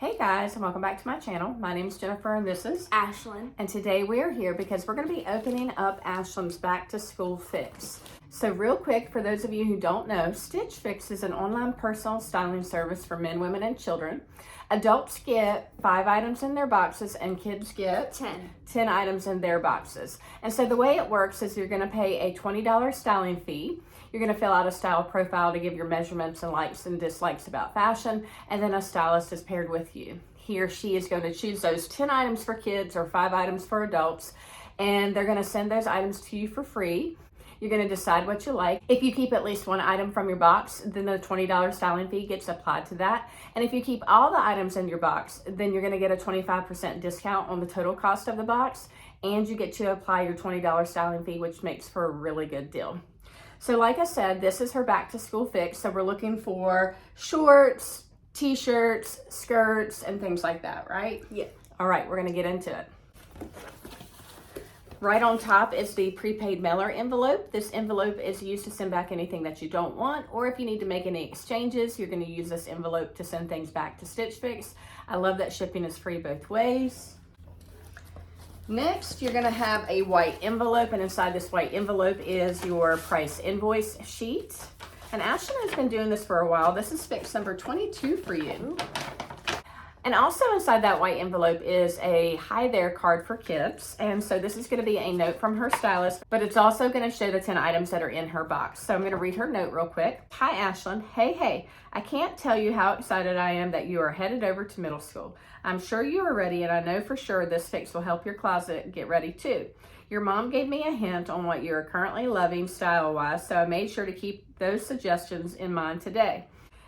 Hey guys, and welcome back to my channel. My name is Jennifer and this is Ashlynn. And today we are here because we're going to be opening up Ashlynn's back to school fix. So real quick, for those of you who don't know, Stitch Fix is an online personal styling service for men, women, and children. Adults get 5 items in their boxes and kids get 10 items in their boxes. And so the way it works is you're going to pay a $20 styling fee. You're going to fill out a style profile to give your measurements and likes and dislikes about fashion, and then a stylist is paired with you. He or she is going to choose those 10 items for kids or 5 items for adults, and they're going to send those items to you for free. You're going to decide what you like. If you keep at least 1 item from your box, then the $20 styling fee gets applied to that. And if you keep all the items in your box, then you're going to get a 25% discount on the total cost of the box, and you get to apply your $20 styling fee, which makes for a really good deal. So like I said, this is her back to school fix. So we're looking for shorts, t-shirts, skirts, and things like that, right? Yeah. All right, we're gonna get into it. Right on top is the prepaid mailer envelope. This envelope is used to send back anything that you don't want, or if you need to make any exchanges, you're gonna use this envelope to send things back to Stitch Fix. I love that shipping is free both ways. Next, you're going to have a white envelope, and inside this white envelope is your price invoice sheet. And Ashlynn has been doing this for a while. This is fix number 22 for you. And also inside that white envelope is a hi there card for kids. And so this is going to be a note from her stylist, but it's also going to show the 10 items that are in her box. So I'm going to read her note real quick. Hi Ashlynn, hey, I can't tell you how excited I am that you are headed over to middle school. I'm sure you are ready, and I know for sure this fix will help your closet get ready too. Your mom gave me a hint on what you are currently loving style-wise, so I made sure to keep those suggestions in mind today.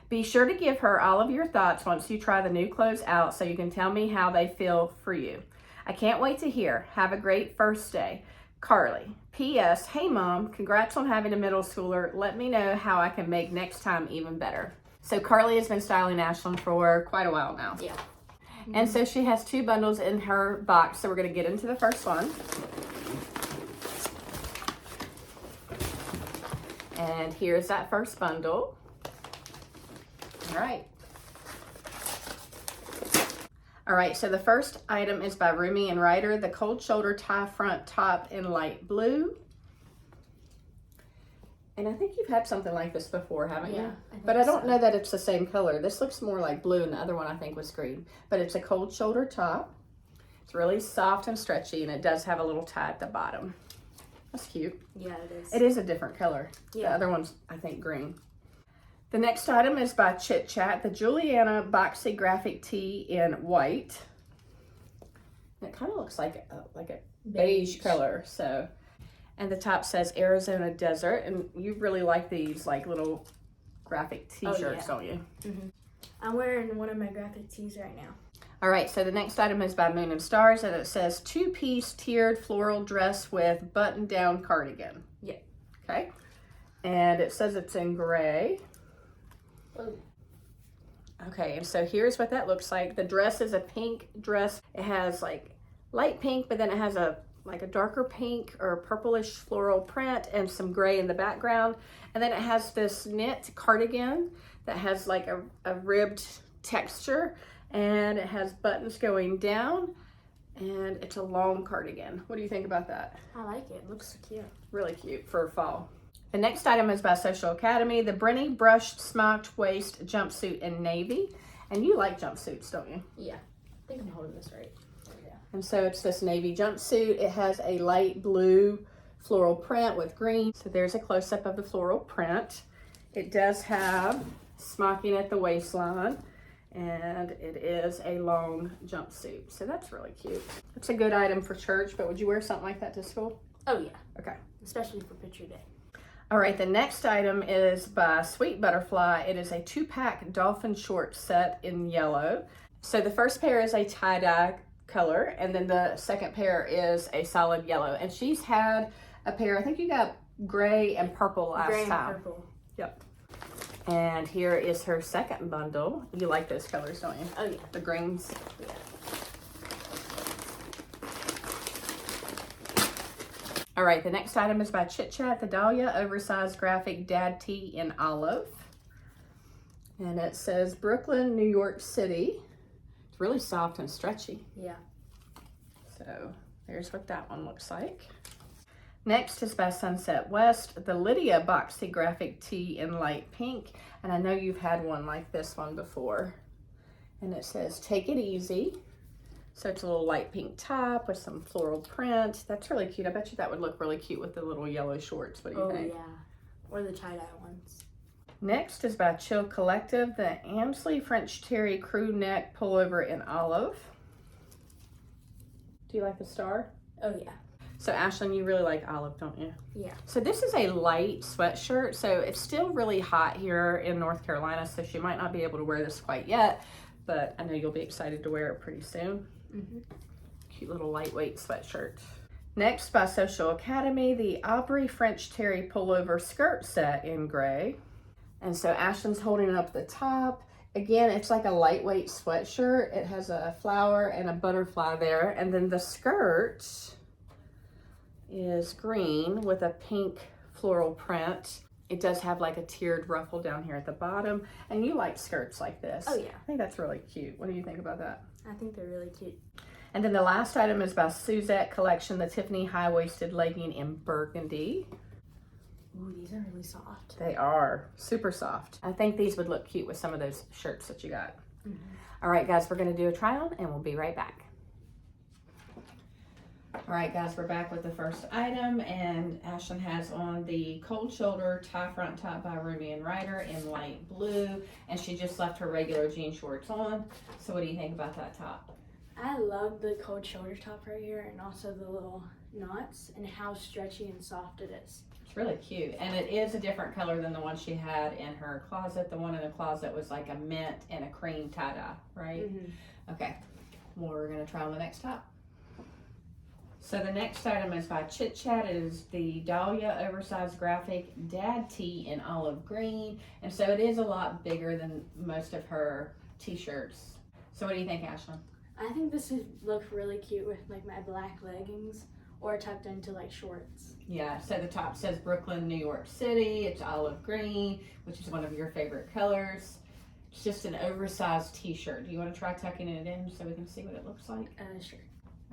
Be sure to give her all of your thoughts once you try the new clothes out so you can tell me how they feel for you. I can't wait to hear. Have a great first day. Carly. P.S. Hey Mom, congrats on having a middle schooler. Let me know how I can make next time even better. So Carly has been styling Ashlynn for quite a while now. Yeah. And so she has 2 bundles in her box, so we're going to get into the first one. And here's that first bundle. All right, so the first item is by RUMI and RYDER, the cold shoulder tie front top in light blue. And I think you've had something like this before, haven't you? But I don't know that it's the same color. This looks more like blue, and the other one I think was green. But it's a cold shoulder top. It's really soft and stretchy, and it does have a little tie at the bottom. That's cute. Yeah, it is. It is a different color. Yeah. The other one's, I think, green. The next item is by Chit, the Julianna Boxy graphic tee in white. And it kind of looks like a beige color, so. And the top says Arizona Desert, and you really like these like little graphic t-shirts, don't you? Mm-hmm. I'm wearing one of my graphic tees right now. All right, so the next item is by Moon and Stars, and it says 2-piece tiered floral dress with button-down cardigan. Yeah. Okay. And it says it's in gray. Oh. Okay, and so here's what that looks like. The dress is a pink dress. It has like light pink, but then it has a darker pink or purplish floral print and some gray in the background. And then it has this knit cardigan that has like a ribbed texture, and it has buttons going down, and it's a long cardigan. What do you think about that? I like it. It looks so cute. Really cute for fall. The next item is by Social Academy, the Brennie brushed smocked waist jumpsuit in navy. And you like jumpsuits, don't you? Yeah. I think I'm holding this right. And so it's this navy jumpsuit. It has a light blue floral print with green. So there's a close-up of the floral print. It does have smocking at the waistline, and it is a long jumpsuit. So that's really cute. It's a good item for church, but would you wear something like that to school? Oh yeah. Okay. Especially for picture day. All right, the next item is by Sweet Butterfly. It is a 2-pack Dolphin short set in yellow. So the first pair is a tie-dye color, and then the second pair is a solid yellow. And she's had a pair, I think you got gray and purple last time. Gray and purple. Yep. And here is her second bundle. You like those colors, don't you? Oh yeah. The greens. Yeah. All right, the next item is by Chit, the Dahlia Oversized Graphic Dad Tee in olive. And it says Brooklyn, New York City. It's really soft and stretchy. Yeah. So there's what that one looks like. Next is by Sunset West, the Lydia Boxy Graphic Tee in light pink. And I know you've had one like this one before. And it says, take it easy. So it's a little light pink top with some floral print. That's really cute. I bet you that would look really cute with the little yellow shorts. What do you think? Oh, yeah. Or the tie-dye ones. Next is by Chill Collective, the Ainsley French Terry crew neck pullover in olive. Do you like the star? Oh, yeah. So Ashlynn, you really like olive, don't you? Yeah. So this is a light sweatshirt. So it's still really hot here in North Carolina, so she might not be able to wear this quite yet, but I know you'll be excited to wear it pretty soon. Mm-hmm. Cute little lightweight sweatshirt. Next by Social Academy, the Aubrey French Terry pullover skirt set in gray. And so Ashlynn's holding up the top. Again, it's like a lightweight sweatshirt. It has a flower and a butterfly there. And then the skirt is green with a pink floral print. It does have like a tiered ruffle down here at the bottom. And you like skirts like this. Oh, yeah. I think that's really cute. What do you think about that? I think they're really cute. And then the last item is by Suzette Collection, the Tiffani high-waisted legging in burgundy. Ooh, these are really soft. They are super soft. I think these would look cute with some of those shirts that you got. Mm-hmm. All right, guys, we're gonna do a try on and we'll be right back. All right, guys, we're back with the first item, and Ashlynn has on the cold shoulder tie front top by RUMI and RYDER in light blue, and she just left her regular jean shorts on. So what do you think about that top? I love the cold shoulder top right here, and also the little knots and how stretchy and soft it is. It's really cute, and it is a different color than the one she had in her closet. The one in the closet was like a mint and a cream tie-dye, right? Mm-hmm. Okay, well, we're gonna try on the next top. So the next item is by Chit Chat. It is the Dahlia Oversized Graphic Dad Tee in olive green, and so it is a lot bigger than most of her t-shirts. So what do you think, Ashlynn? I think this would look really cute with like my black leggings or tucked into like shorts. Yeah, so the top says Brooklyn, New York City. It's olive green, which is one of your favorite colors. It's just an oversized t-shirt. Do you want to try tucking it in so we can see what it looks like? Sure.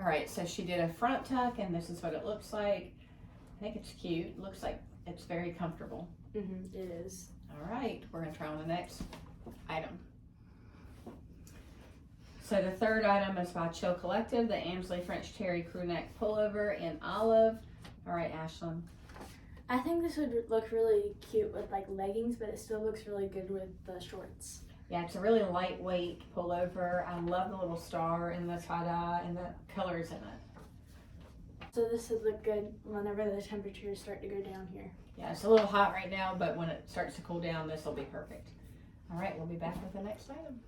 All right, so she did a front tuck, and this is what it looks like. I think it's cute. It looks like it's very comfortable. Mm-hmm, it is. All right, we're gonna try on the next item. So the third item is by Chill Collective, the Ainsley French Terry crew neck pullover in olive. All right, Ashlynn. I think this would look really cute with like leggings, but it still looks really good with the shorts. Yeah, it's a really lightweight pullover. I love the little star and the tie-dye and the colors in it. So this would look good whenever the temperatures start to go down here. Yeah, it's a little hot right now, but when it starts to cool down, this will be perfect. All right, we'll be back with the next item.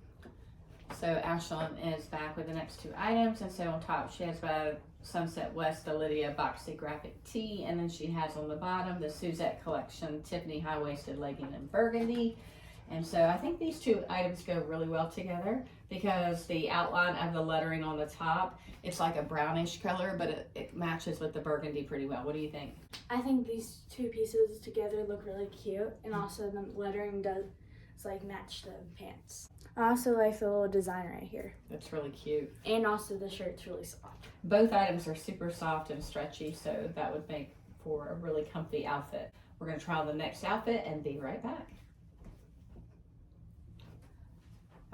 So Ashlynn is back with the next two items, and so on top she has by Sunset West the Lydia Boxy Graphic Tee, and then she has on the bottom the Suzette Collection Tiffani high-waisted legging in burgundy. And so I think these two items go really well together because the outline of the lettering on the top, it's like a brownish color, but it matches with the burgundy pretty well. What do you think? I think these two pieces together look really cute, and also the lettering does like match the pants. I also like the little design right here. That's really cute. And also the shirt's really soft. Both items are super soft and stretchy, so that would make for a really comfy outfit. We're gonna try on the next outfit and be right back.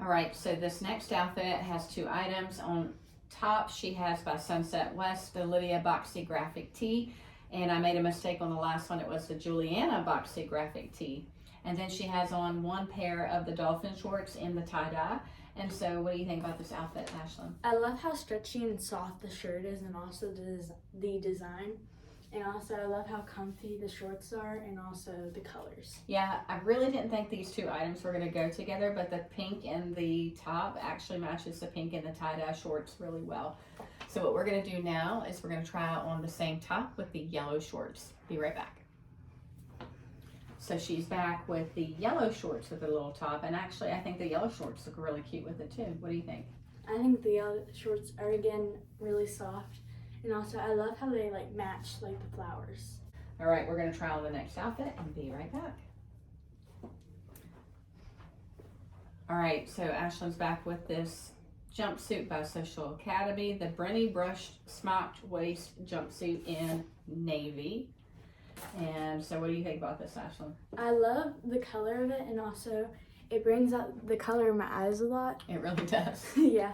All right, so this next outfit has two items. On top, she has by Sunset West the Lydia Boxy Graphic Tee, and I made a mistake on the last one. It was the Julianna Boxy Graphic Tee. And then she has on one pair of the Dolphin shorts in the tie-dye. And so what do you think about this outfit, Ashlynn? I love how stretchy and soft the shirt is, and also the design. And also I love how comfy the shorts are, and also the colors. Yeah, I really didn't think these two items were gonna go together, but the pink in the top actually matches the pink in the tie-dye shorts really well. So what we're gonna do now is we're gonna try on the same top with the yellow shorts. Be right back. So she's back with the yellow shorts with the little top, and actually I think the yellow shorts look really cute with it too. What do you think? I think the yellow shorts are again really soft, and also I love how they like match like the flowers. All right, we're gonna try on the next outfit and be right back. All right, so Ashlynn's back with this Jumpsuit by Social Academy, the Brennie brushed smocked waist jumpsuit in navy. And so what do you think about this, Ashlynn? I love the color of it, and also it brings out the color in my eyes a lot. It really does. Yeah,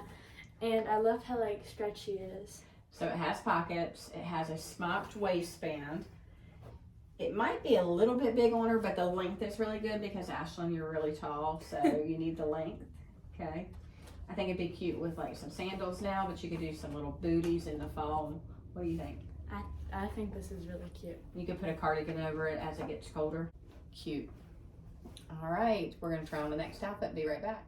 and I love how like stretchy it is. So it has pockets, it has a smocked waistband. It might be a little bit big on her, but the length is really good because Ashlynn, you're really tall, so you need the length, okay? I think it'd be cute with like some sandals now, but you could do some little booties in the fall. What do you think? I think this is really cute. You could put a cardigan over it as it gets colder. Cute. All right, we're gonna try on the next outfit. Be right back.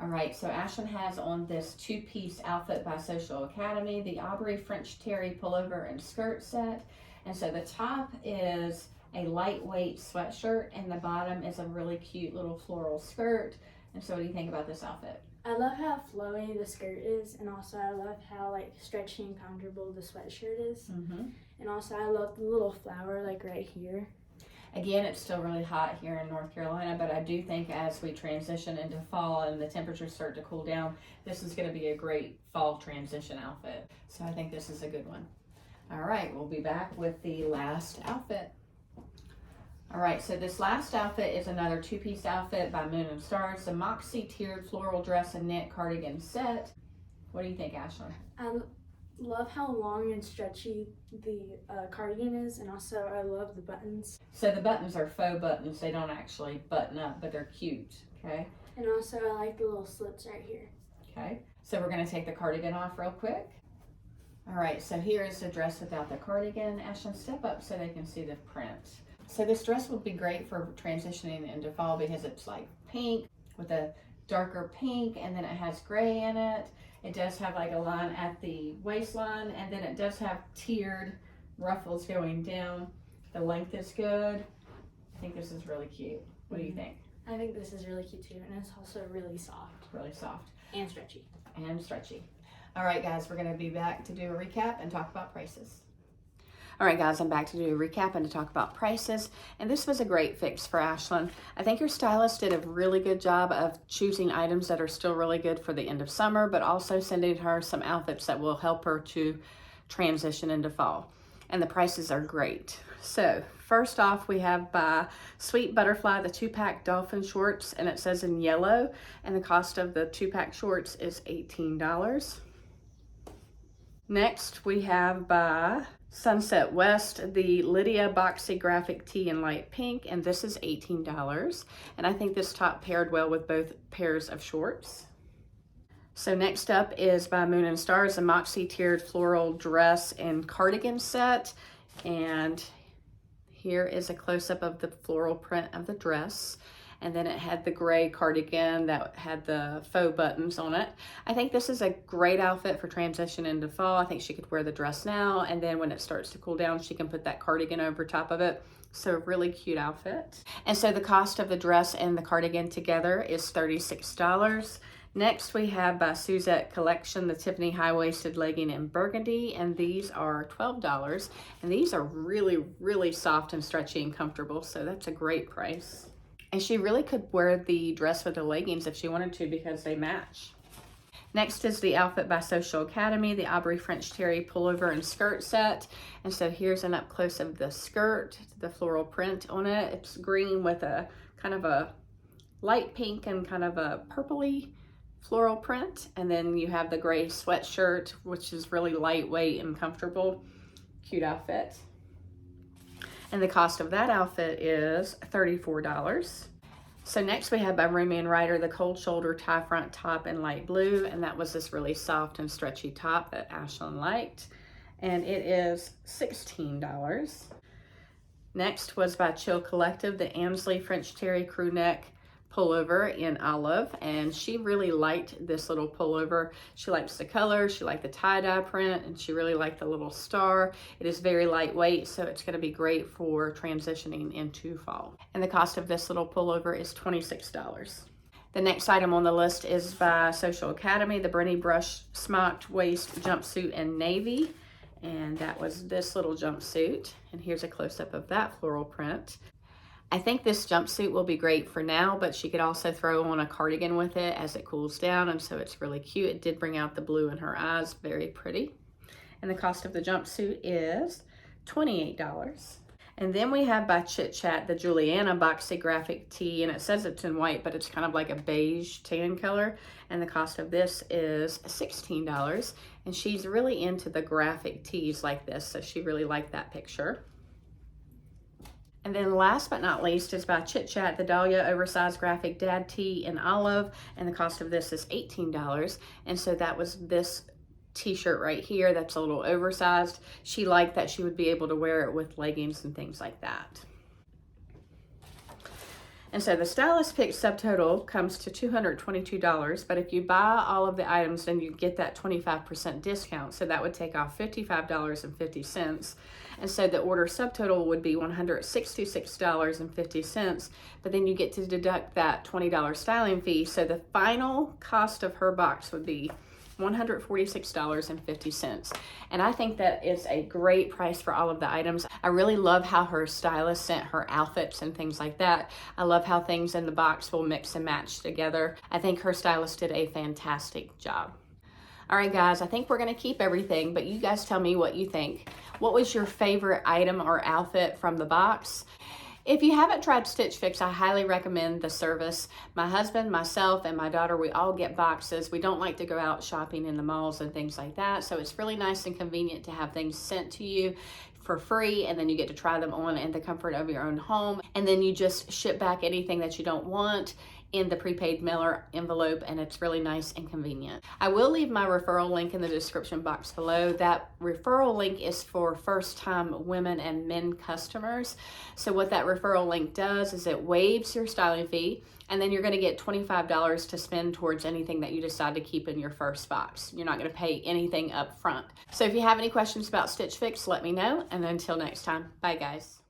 All right, so Ashlynn has on this two-piece outfit by Social Academy, the Aubrey French terry pullover and skirt set. And so the top is a lightweight sweatshirt and the bottom is a really cute little floral skirt. And so what do you think about this outfit? I love how flowy the skirt is, and also I love how like stretchy and comfortable the sweatshirt is. And also I love the little flower like right here. Again, it's still really hot here in North Carolina, but I do think as we transition into fall and the temperatures start to cool down, this is going to be a great fall transition outfit. So I think this is a good one. All right, we'll be back with the last outfit. All right, so this last outfit is another two-piece outfit by Moon and Stars, the Moxie tiered floral dress and knit cardigan set. What do you think, Ashlynn? I love how long and stretchy the cardigan is, and also I love the buttons. So the buttons are faux buttons. They don't actually button up, but they're cute, okay? And also I like the little slits right here. Okay, so we're gonna take the cardigan off real quick. All right, so here is the dress without the cardigan. Ashlynn, step up so they can see the print. So this dress would be great for transitioning into fall because it's like pink with a darker pink, and then it has gray in it. It does have like a line at the waistline, and then it does have tiered ruffles going down. The length is good. I think this is really cute. What do you think? I think this is really cute too, and it's also really soft. Really soft. And stretchy. And stretchy. All right, guys, we're gonna be back to do a recap and talk about prices. All right, guys, I'm back to do a recap and to talk about prices. And this was a great fix for Ashlynn. I think your stylist did a really good job of choosing items that are still really good for the end of summer, but also sending her some outfits that will help her to transition into fall. And the prices are great. So first off, we have by Sweet Butterfly, the 2-pack Dolphin shorts, and it says in yellow, and the cost of the 2-pack shorts is $18. Next, we have by Sunset West, the Lydia Boxy graphic tee in light pink, and this is $18. And I think this top paired well with both pairs of shorts. So next up is by Moon and Stars, the Moxie tiered floral dress and cardigan set. And here is a close-up of the floral print of the dress. And then it had the gray cardigan that had the faux buttons on it. I think this is a great outfit for transition into fall. I think she could wear the dress now, and then when it starts to cool down, she can put that cardigan over top of it. So really cute outfit. And so the cost of the dress and the cardigan together is $36. Next, we have by Suzette Collection, the Tiffani high-waisted legging in burgundy, and these are $12. And these are really, really soft and stretchy and comfortable, so that's a great price. And she really could wear the dress with the leggings if she wanted to because they match. Next is the outfit by Social Academy, the Aubrey French terry pullover and skirt set. And so here's an up close of the skirt, the floral print on it. It's green with a kind of a light pink and kind of a purpley floral print. And then you have the gray sweatshirt, which is really lightweight and comfortable. Cute outfit. And the cost of that outfit is $34. So next we have by RUMI and RYDER, the cold shoulder tie front top in light blue. And that was this really soft and stretchy top that Ashlynn liked. And it is $16. Next was by Chill Collective, the Ainsley French terry crew neck pullover in olive, and she really liked this little pullover. She likes the color, she liked the tie-dye print, and she really liked the little star. It is very lightweight, so it's going to be great for transitioning into fall. And the cost of this little pullover is $26. The next item on the list is by Social Academy, the Brennie brush smocked waist jumpsuit in navy, and that was this little jumpsuit. And here's a close-up of that floral print. I think this jumpsuit will be great for now, but she could also throw on a cardigan with it as it cools down, and so it's really cute. It did bring out the blue in her eyes, very pretty. And the cost of the jumpsuit is $28. And then we have by Chit Chat the Julianna Boxy graphic tee, and it says it's in white, but it's kind of like a beige tan color. And the cost of this is $16. And she's really into the graphic tees like this, so she really liked that picture. And then last but not least is by Chit Chat, the Dahlia Oversized Graphic Dad Tee in olive, and the cost of this is $18. And so that was this t-shirt right here that's a little oversized. She liked that she would be able to wear it with leggings and things like that. And so the stylist pick subtotal comes to $222, but if you buy all of the items, then you get that 25% discount. So that would take off $55.50. And so the order subtotal would be $166.50, but then you get to deduct that $20 styling fee. So the final cost of her box would be $146.50. And I think that is a great price for all of the items. I really love how her stylist sent her outfits and things like that. I love how things in the box will mix and match together. I think her stylist did a fantastic job. All right, guys, I think we're gonna keep everything, but you guys tell me what you think. What was your favorite item or outfit from the box? If you haven't tried Stitch Fix, I highly recommend the service. My husband, myself, and my daughter, we all get boxes. We don't like to go out shopping in the malls and things like that, so it's really nice and convenient to have things sent to you for free, and then you get to try them on in the comfort of your own home, and then you just ship back anything that you don't want in the prepaid mailer envelope, and it's really nice and convenient. I will leave my referral link in the description box below. That referral link is for first-time women and men customers. So what that referral link does is it waives your styling fee, and then you're going to get $25 to spend towards anything that you decide to keep in your first box. You're not going to pay anything up front. So if you have any questions about Stitch Fix, let me know, and until next time, bye guys.